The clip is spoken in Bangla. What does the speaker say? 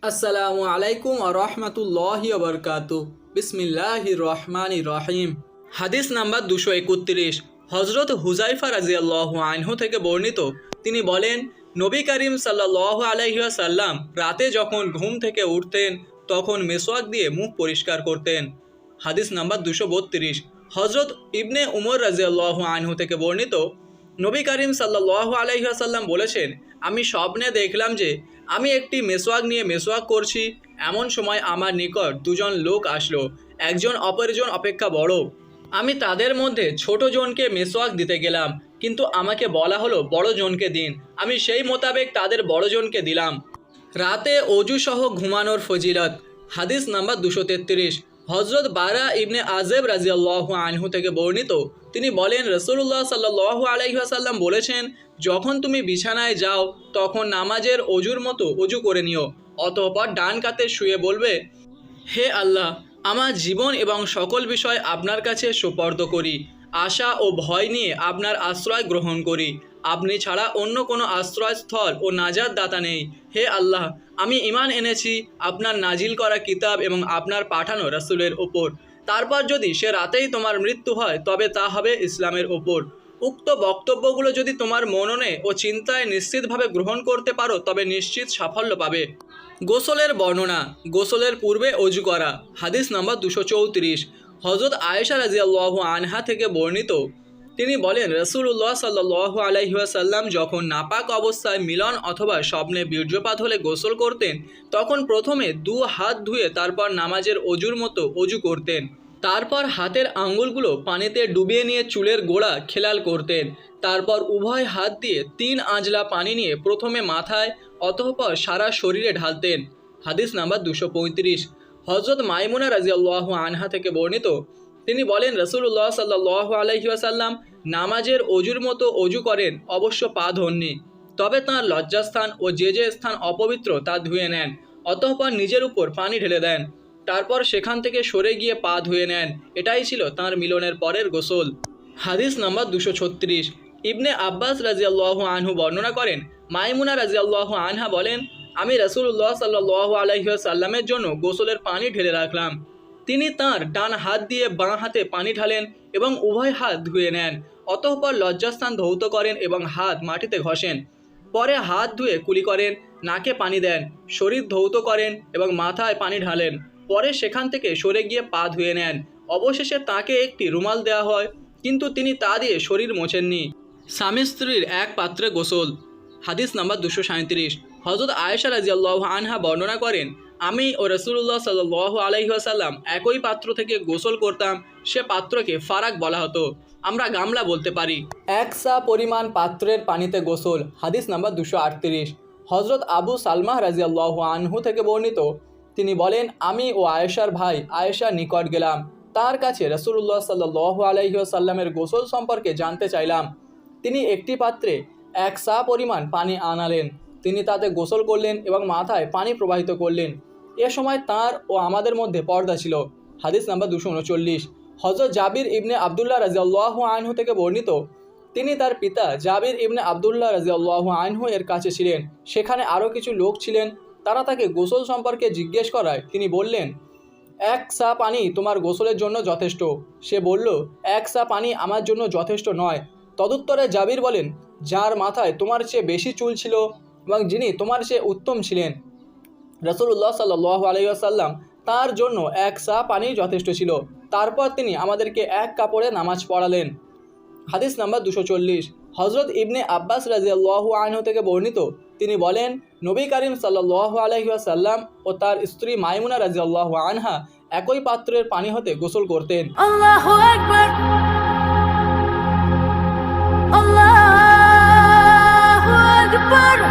আসসালামু আলাইকুম ওয়া রাহমাতুল্লাহি ওয়া বারাকাতুহু। বিসমিল্লাহির রহমানির রহিম। হাদিস নাম্বার 231। হযরত হুযায়ফা রাদিয়াল্লাহু আনহু থেকে বর্ণিত, তিনি বলেন, নবী করিম সাল্লাল্লাহু আলাইহি ওয়াসাল্লাম রাতে যখন ঘুম থেকে উঠতেন তখন মেসওয়াক দিয়ে মুখ পরিষ্কার করতেন। হাদিস নাম্বার 232। হযরত ইবনে উমর রাদিয়াল্লাহু আনহু থেকে বর্ণিত, নবী করিম সাল্লাল্লাহু আলাইহি ওয়াসাল্লাম বলেছেন, আমি স্বপ্নে দেখলাম যে আমি একটি মেসওয়াক নিয়ে মেসওয়াক করছি। এমন সময় আমার নিকট দুজন লোক আসলো, একজন অপরজন অপেক্ষা বড়। আমি তাদের মধ্যে ছোট জনকে মেসওয়াক দিতে গেলাম, কিন্তু আমাকে বলা হলো বড় জনকে দিন। আমি সেই মোতাবেক তাদের বড় জনকে দিলাম। রাতে অজু সহ ঘুমানোর ফজিলত। হাদিস নাম্বার 233। হজরত বারা ইবনে আজেব রাজিয়াল্লাহু আনহু থেকে বর্ণিত, তিনি বলেন, রাসূলুল্লাহ সাল্লাল্লাহু আলাইহি ওয়াসাল্লাম বলেছেন, যখন তুমি বিছানায় যাও তখন নামাজের অজুর মতো অজু করে নিও। অতঃপর ডান কাতে শুয়ে বলবে, হে আল্লাহ, আমার জীবন এবং সকল বিষয় আপনার কাছে সুপর্দ করি। আশা ও ভয় নিয়ে আপনার আশ্রয় গ্রহণ করি। আপনি ছাড়া অন্য কোনো আশ্রয়স্থল ও নাজাত দাতা নেই। হে আল্লাহ, আমি ঈমান এনেছি আপনার নাজিল করা কিতাব এবং আপনার পাঠানো রাসূলের ওপর। তারপর যদি সে রাতেই তোমার মৃত্যু হয় তবে তা হবে ইসলামের ওপর। উক্ত বক্তব্যগুলো যদি তোমার মননে ও চিন্তায় নিশ্চিতভাবে গ্রহণ করতে পারো তবে নিশ্চিত সাফল্য পাবে। গোসলের বর্ণনা। গোসলের পূর্বে অজু করা। হাদিস নাম্বার 234। হযরত আয়েশা রাদিয়াল্লাহু আনহা থেকে বর্ণিত, তিনি বলেন, রাসূলুল্লাহ সাল্লাল্লাহু আলাইহি ওয়াসাল্লাম যখন নাপাক অবস্থায় মিলন অথবা স্বপ্নে বীর্যপাত হলে গোসল করতেন তখন প্রথমে 2 হাত ধুয়ে তারপর নামাজের অজুর মতো অজু করতেন। তারপর হাতের আঙ্গুলগুলো পানিতে ডুবিয়ে নিয়ে চুলের গোড়া খেলাল করতেন। তারপর উভয় হাত দিয়ে 3 আঁজলা পানি নিয়ে প্রথমে মাথায় অতঃপর সারা শরীরে ঢালতেন। হাদিস নাম্বার 235। হযরত মাইমুনা রাদিয়াল্লাহু আনহা থেকে বর্ণিত, তিনি বলেন, রাসূলুল্লাহ সাল্লাল্লাহু আলাইহি ওয়াসাল্লাম নামাজের অজুর মতো অজু করেন, অবশ্য পা ধোননি, তবে তাঁর লজ্জাস্থান ও যে যে স্থান অপবিত্র তা ধুয়ে নেন। অতঃপর নিজের উপর পানি ঢেলে দেন, তারপর সেখান থেকে সরে গিয়ে পা ধুয়ে নেন। এটাই ছিল তাঁর মিলনের পরের গোসল। হাদিস নাম্বার 236। ইবনে আব্বাস রাদিয়াল্লাহু আনহু বর্ণনা করেন, মাইমুনা রাদিয়াল্লাহু আনহা বলেন, আমি রাসূলুল্লাহ সাল্লাল্লাহু আলাইহি ওয়াসাল্লামের জন্য গোসলের পানি ঢেলে রাখলাম। তিনি তাঁর ডান হাত দিয়ে বাঁ হাতে পানি ঢালেন এবং উভয় হাত ধুয়ে নেন। অতঃপর লজ্জাস্থান ধৌত করেন এবং হাত মাটিতে ঘষেন। পরে হাত ধুয়ে কুলি করেন, নাকে পানি দেন, শরীর ধৌত করেন এবং মাথায় পানি ঢালেন। পরে সেখান থেকে সরে গিয়ে পা ধুয়ে নেন। অবশেষে তাকে একটি রুমাল দেওয়া হয়, কিন্তু তিনি তা দিয়ে শরীর মোছেননি। স্বামী স্ত্রীর এক পাত্রে গোসল। হাদিস নাম্বার 237। হযরত আয়েশা রাদিয়াল্লাহু আনহা বর্ণনা করেন, আমি ও রাসূলুল্লাহ সাল্লাল্লাহু আলাইহি ওয়াসাল্লাম একই পাত্র থেকে গোসল করতাম। সে পাত্রকে ফারাক বলা হতো, আমরা গামলা বলতে পারি। 1 সা পরিমাণ পাত্রের পানিতে গোসল। হাদিস নাম্বার 238। হযরত আবু সালমাহ রাদিয়াল্লাহু আনহু থেকে বর্ণিত, তিনি বলেন, আমি ও আয়েশার ভাই আয়েশার নিকট গেলাম। তার কাছে রাসূলুল্লাহ সাল্লাল্লাহু আলাইহি ওয়াসাল্লামের গোসল সম্পর্কে জানতে চাইলাম। তিনি একটি পাত্রে 1 সা পরিমাণ পানি আনালেন। তিনি তাতে গোসল করলেন এবং মাথায় পানি প্রবাহিত করলেন। এ সময় তাঁর ও আমাদের মধ্যে পর্দা ছিল। হাদিস নাম্বার 239। হযরত জাবির ইবনে আবদুল্লাহ রাদিয়াল্লাহু আনহু থেকে বর্ণিত, তিনি তার পিতা জাবির ইবনে আবদুল্লাহ রাদিয়াল্লাহু আনহু এর কাছে ছিলেন। সেখানে আরও কিছু লোক ছিলেন। তারা তাকে গোসল সম্পর্কে জিজ্ঞেস করায় তিনি বললেন, 1 সা পানি তোমার গোসলের জন্য যথেষ্ট। সে বলল, 1 সা পানি আমার জন্য যথেষ্ট নয়। তদুত্তরে জাবির বলেন, যার মাথায় তোমার চেয়ে বেশি চুল ছিল এবং যিনি তোমার চেয়ে উত্তম ছিলেন। রাসূলুল্লাহ সাল্লাল্লাহু আলাইহি ওয়াসাল্লাম তার জন্য 1 সা পানি যথেষ্ট ছিল। তারপর তিনি আমাদেরকে এক কাপড়ে নামাজ পড়ালেন। হাদিস নাম্বার 240। হযরত ইবনে আব্বাস রাদিয়াল্লাহু আনহু থেকে বর্ণিত, তিনি বলেন, নবী করিম সাল্লাল্লাহু আলাইহি ওয়াসাল্লাম ও তার স্ত্রী মাইমুনা রাদিয়াল্লাহু আনহা একই পাত্রের পানি হতে গোসল করতেন। আল্লাহু আকবার, আল্লাহু আকবার।